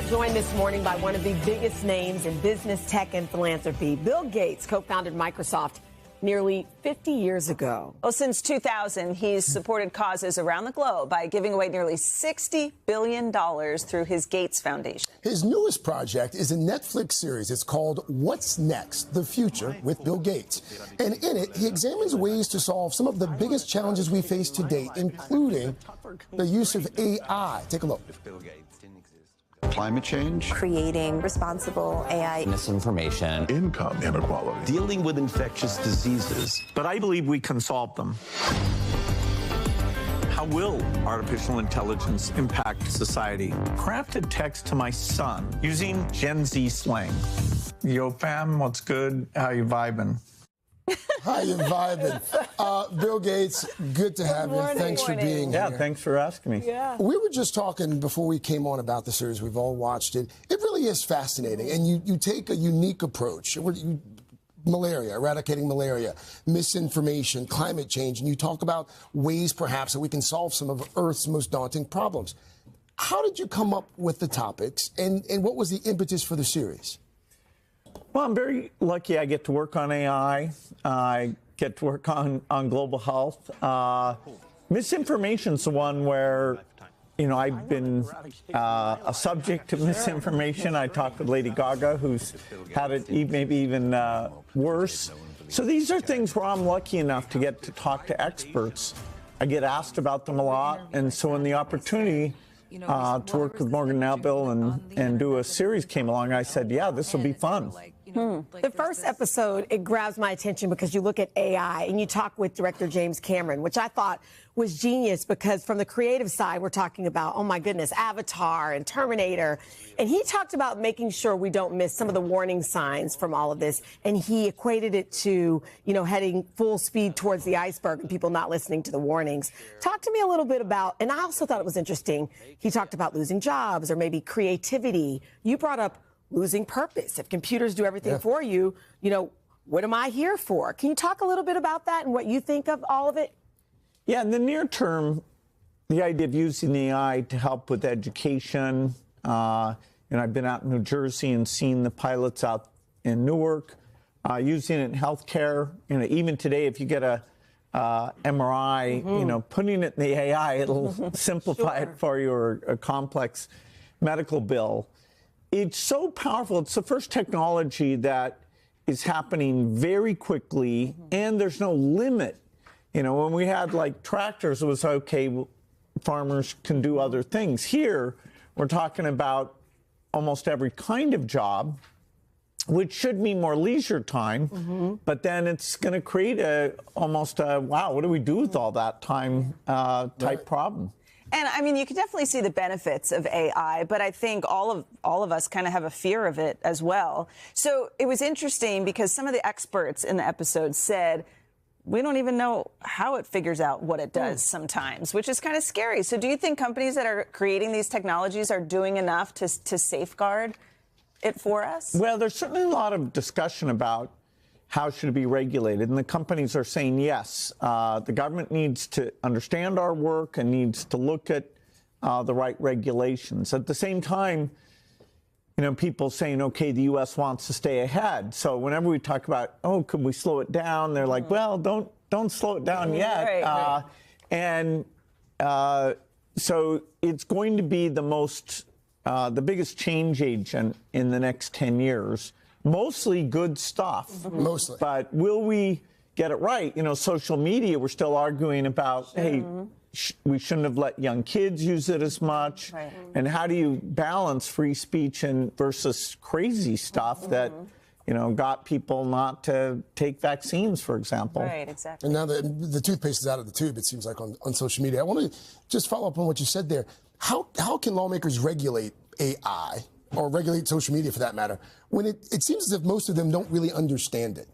joined this morning by one of the biggest names in business, tech, and philanthropy. Bill Gates co-founded Microsoft nearly 50 years ago. Well, since 2000, he's supported causes around the globe by giving away nearly $60 billion through his Gates Foundation. His newest project is a Netflix series. It's called What's Next? The Future with Bill Gates. And in it, he examines ways to solve some of the biggest challenges we face today, including the use of AI. Take a look. Climate change, creating responsible AI, misinformation, income inequality, dealing with infectious diseases. But I believe we can solve them. How will artificial intelligence impact society? Crafted text to my son using Gen Z slang. Yo, fam, what's good? How you vibing? How you vibing? Bill Gates, good to have you. Thanks for being here. Yeah, thanks for asking me. Yeah. We were just talking before we came on about the series. We've all watched it. It really is fascinating. And you take a unique approach. Malaria, eradicating malaria, misinformation, climate change, and you talk about ways perhaps that we can solve some of Earth's most daunting problems. How did you come up with the topics, and what was the impetus for the series? Well, I'm very lucky I get to work on AI. I get to work on global health. Misinformation's the one where, you know, I've been a subject to misinformation. I talked with Lady Gaga, who's had it maybe even worse. So these are things where I'm lucky enough to get to talk to experts. I get asked about them a lot, and so when the opportunity to work with Morgan Melville and do a series came along, I said, yeah, this will be fun. The first episode, it grabs my attention because you look at AI and you talk with director James Cameron, which I thought was genius because from the creative side, we're talking about, oh my goodness, Avatar and Terminator. And he talked about making sure we don't miss some of the warning signs from all of this. And he equated it to, you know, heading full speed towards the iceberg and people not listening to the warnings. Talk to me a little bit about, and I also thought it was interesting, he talked about losing jobs or maybe creativity. You brought up losing purpose. If computers do everything for you, you know, what am I here for? Can you talk a little bit about that and what you think of all of it? Yeah, in the near term, the idea of using the AI to help with education, and I've been out in New Jersey and seen the pilots out in Newark, using it in healthcare. You know, even today, if you get a MRI, you know, putting it in the AI, it'll simplify it for you, or a complex medical bill. It's so powerful. It's the first technology that is happening very quickly, and there's no limit. You know, when we had like tractors, it was okay, farmers can do other things. Here, we're talking about almost every kind of job, which should mean more leisure time, but then it's going to create almost a, wow, what do we do with all that time type problem? And I mean, you can definitely see the benefits of AI, but I think all of us kind of have a fear of it as well. So it was interesting because some of the experts in the episode said, we don't even know how it figures out what it does sometimes, which is kind of scary. So do you think companies that are creating these technologies are doing enough to safeguard it for us? Well, there's certainly a lot of discussion about how should it be regulated, and the companies are saying yes. The government needs to understand our work and needs to look at the right regulations. At the same time, you know, people saying, okay, the U.S. wants to stay ahead. So whenever we talk about, oh, could we slow it down? They're like, well, don't slow it down yet. Right. And so it's going to be the biggest change agent in the next 10 years. Mostly good stuff. Mostly. But will we get it right? You know, social media, we're still arguing about, hey, we shouldn't have let young kids use it as much. Right. And how do you balance free speech versus crazy stuff that, you know, got people not to take vaccines, for example? Right, exactly. And now the toothpaste is out of the tube, it seems like, on social media. I want to just follow up on what you said there. How can lawmakers regulate AI, or regulate social media for that matter, when it seems as if most of them don't really understand it?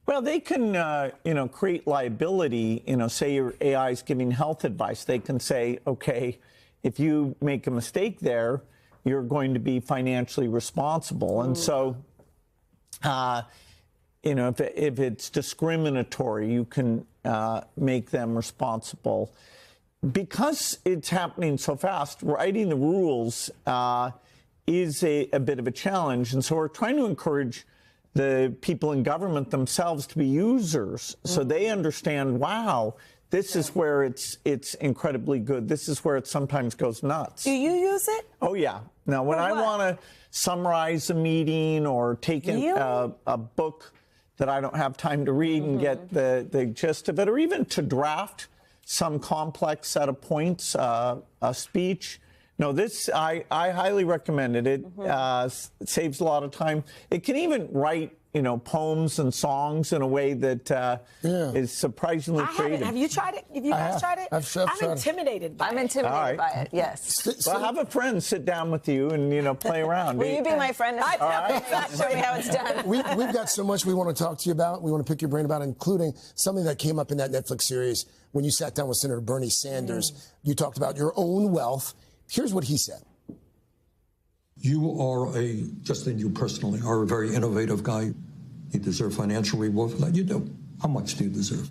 Well, they can, you know, create liability. You know, say your AI is giving health advice. They can say, okay, if you make a mistake there, you're going to be financially responsible. And so, you know, if it's discriminatory, you can make them responsible. Because it's happening so fast, writing the rules is a bit of a challenge. And so we're trying to encourage the people in government themselves to be users so they understand, wow, this is where it's incredibly good. This is where it sometimes goes nuts. Do you use it? Oh, yeah. Now, when I want to summarize a meeting or take a book that I don't have time to read and get the gist of it, or even to draft some complex set of points, a speech. No, this, I highly recommend it. It saves a lot of time. It can even write, poems and songs in a way that is surprisingly creative. Have you tried it? Have you guys tried it? I'm intimidated by it. I'm intimidated by it, yes. Well, have a friend sit down with you and, play around. Will you be my friend? Show me how it's done. We've got so much we want to talk to you about. We want to pick your brain about, including something that came up in that Netflix series when you sat down with Senator Bernie Sanders. You talked about your own wealth. Here's what he said. You are just in you personally, are a very innovative guy. You deserve financial reward for that. You do. How much do you deserve?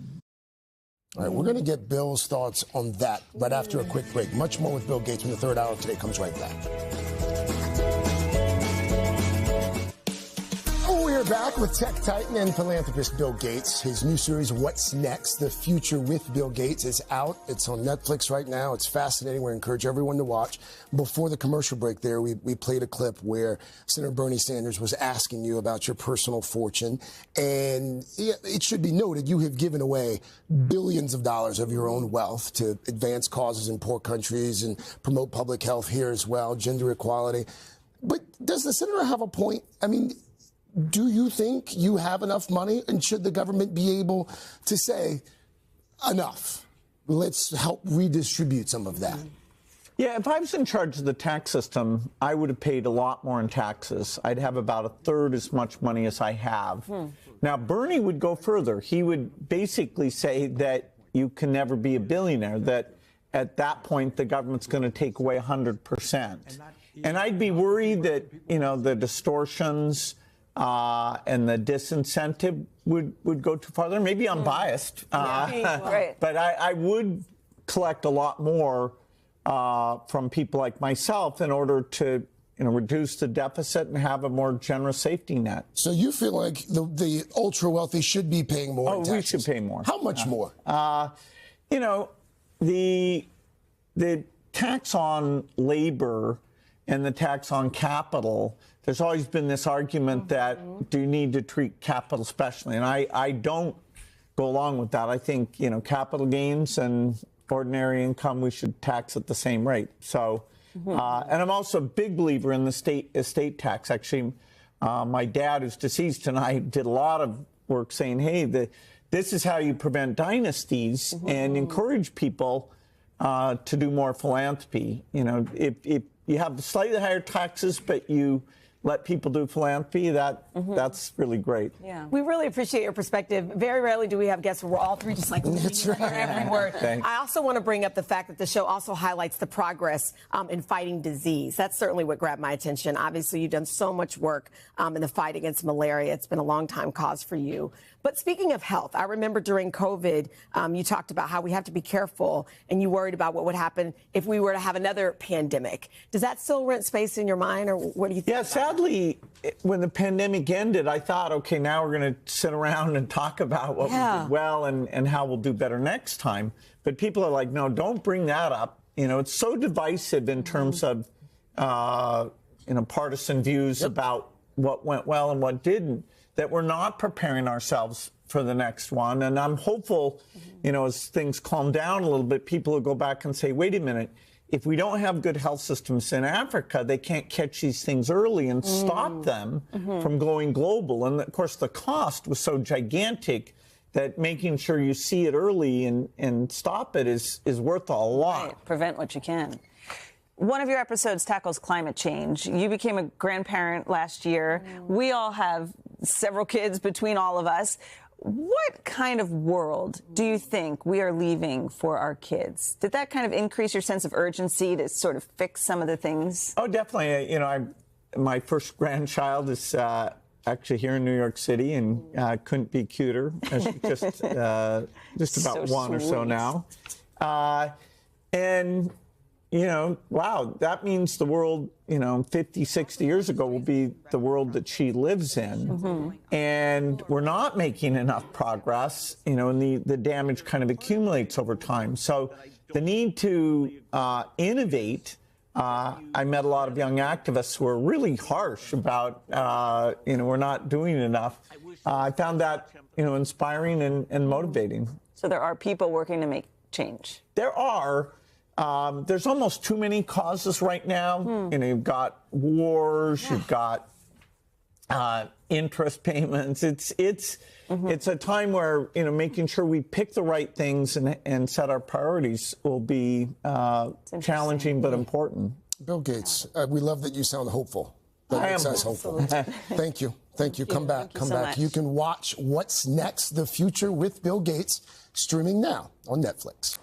All right, we're going to get Bill's thoughts on that right after a quick break. Much more with Bill Gates when the third hour of Today comes right back. We're back with tech titan and philanthropist Bill Gates. His new series, What's Next? The Future with Bill Gates, is out. It's on Netflix right now. It's fascinating. We encourage everyone to watch. Before the commercial break there, we played a clip where Senator Bernie Sanders was asking you about your personal fortune. And it should be noted, you have given away billions of dollars of your own wealth to advance causes in poor countries and promote public health here as well, gender equality. But does the senator have a point? I mean, do you think you have enough money, and should the government be able to say, enough, let's help redistribute some of that? Yeah, if I was in charge of the tax system, I would have paid a lot more in taxes. I'd have about a third as much money as I have. Now, Bernie would go further. He would basically say that you can never be a billionaire, that at that point the government's going to take away 100%. And I'd be worried that, the distortions and the disincentive would go too far there. Maybe I'm biased, but I would collect a lot more from people like myself in order to reduce the deficit and have a more generous safety net. So you feel like the ultra wealthy should be paying more in taxes? We should pay more. How much more? The tax on labor and the tax on capital, there's always been this argument that do you need to treat capital specially? And I don't go along with that. I think, capital gains and ordinary income, we should tax at the same rate. So, and I'm also a big believer in the estate tax. Actually, my dad, who's deceased tonight, did a lot of work saying, hey, this is how you prevent dynasties and encourage people to do more philanthropy. If you have slightly higher taxes, but you let people do philanthropy, that's really great. Yeah. We really appreciate your perspective. Very rarely do we have guests where we're all three just like every word. Thanks. I also want to bring up the fact that the show also highlights the progress in fighting disease. That's certainly what grabbed my attention. Obviously, you've done so much work in the fight against malaria. It's been a long time cause for you. But speaking of health, I remember during COVID, you talked about how we have to be careful, and you worried about what would happen if we were to have another pandemic. Does that still rent space in your mind, or what do you think? Yeah, sadly, when the pandemic ended, I thought, okay, now we're going to sit around and talk about what we did well and how we'll do better next time. But people are like, no, don't bring that up. It's so divisive in terms of, partisan views about what went well and what didn't, that we're not preparing ourselves for the next one. And I'm hopeful, as things calm down a little bit, people will go back and say, wait a minute, if we don't have good health systems in Africa, they can't catch these things early and stop them from going global. And of course, the cost was so gigantic that making sure you see it early and stop it is worth a lot. Right. Prevent what you can. One of your episodes tackles climate change. You became a grandparent last year. We all have several kids between all of us. What kind of world do you think we are leaving for our kids? Did that kind of increase your sense of urgency to sort of fix some of the things? Oh, definitely. My first grandchild is actually here in New York City and couldn't be cuter. Just about So one or so sweet. now. And you know, wow, that means the world, you know, 50, 60 years ago will be the world that she lives in. And we're not making enough progress, you know, and the damage kind of accumulates over time. So the need to innovate, I met a lot of young activists who are really harsh about, you know, we're not doing enough. I found that, you know, inspiring and motivating. So there are people working to make change. There are. There's almost too many causes right now. You know, you've got wars, you've got interest payments. It's a time where, you know, making sure we pick the right things and set our priorities will be challenging but important. Bill Gates, we love that you sound hopeful. That makes us hopeful. Thank you. Thank you. Come back. Come back. You can watch What's Next, The Future with Bill Gates, streaming now on Netflix.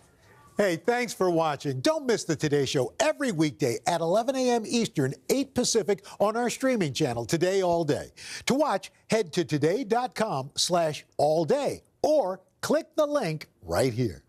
Hey, thanks for watching. Don't miss the Today Show every weekday at 11 a.m. Eastern, 8 Pacific on our streaming channel, Today All Day. To watch, head to today.com/allday or click the link right here.